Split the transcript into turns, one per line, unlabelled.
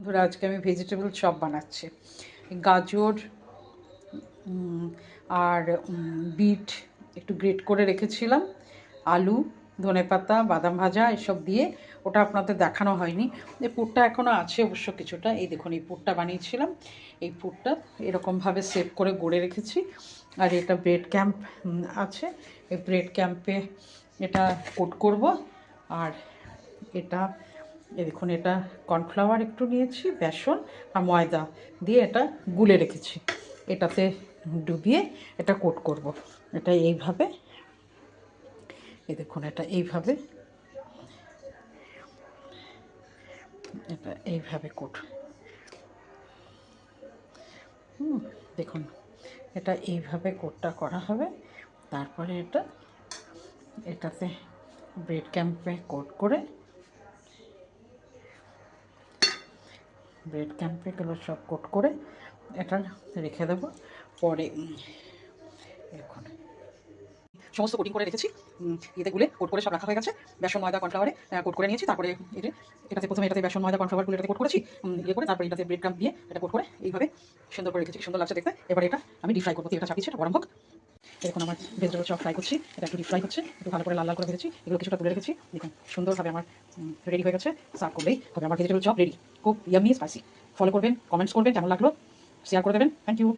ধরো আজকে আমি ভেজিটেবল চপ বানাচ্ছি। গাজর আর বিট একটু গ্রেট করে রেখেছিলাম, আলু, ধনেপাতা, বাদাম ভাজা এসব দিয়ে। ওটা আপনাদের দেখানো হয়নি। এই পুরটা এখনও আছে অবশ্য কিছুটা। এই দেখুন, এই পুরটা বানিয়েছিলাম। এই পুরটা এরকমভাবে সেভ করে গড়ে রেখেছি। আর এটা ব্রেড ক্যাম্প আছে, এই ব্রেড ক্যাম্পে এটা কোট করব। আর এটা দেখুন, এটা কর্নফ্লাওয়ার একটু নিয়েছি, বেসন আর ময়দা দিয়ে এটা গুলে রেখেছি। এটাতে ডুবিয়ে এটা কোট করব। এটা এইভাবে, এই দেখুন, এটা এইভাবে, এটা এইভাবে কোট, দেখুন, এটা এইভাবে কোটটা করা হবে। তারপরে এটাতে ব্রেড ক্যাম্পে কোট করে, ব্রেড ক্যাম্পে এগুলো সব কোট করে এটা রেখে দেবো। পরে দেখুন, সমস্ত কোটিং করে রেখেছি। ইয়েতে গুলে কোট করে সব রাখা হয়ে গেছে। বেসন ময়দা কর্নফ্লাওয়ারে কোট করে নিয়েছি। তারপরে এটাতে প্রথমে এটাতে বেসন ময়দা কর্নফ্লাওয়ার গুলো এটাতে কোট করেছি, ইয়ে করে তারপরে এটাতে ব্রেড ক্রাম্প দিয়ে এটা কোট করে এইভাবে সুন্দর করে রেখেছি। সুন্দর লাগছে দেখতে। এবারে এটা আমি ডিপ ফ্রাই করবো। এটা চাপিয়েছি, এটা গরম হোক। দেখুন, আমার ভেজিটেবল চপ ফ্রাই করছি। এটা একটু ডিপ ফ্রাই হচ্ছে, একটু ভালো করে লাল লাল করে ভেজেছি। এগুলো কিছুটা তুলে রেখেছি। দেখুন, সুন্দরভাবে আমার রেডি হয়ে গেছে। সার্ভ করলেই হবে আমার ভেজিটেবল চপ রেডি। খুব ইয়ামি স্পাইসি। ফলো করবেন, কমেন্টস করবেন, কেমন লাগলো শেয়ার করে দেবেন। Thank you.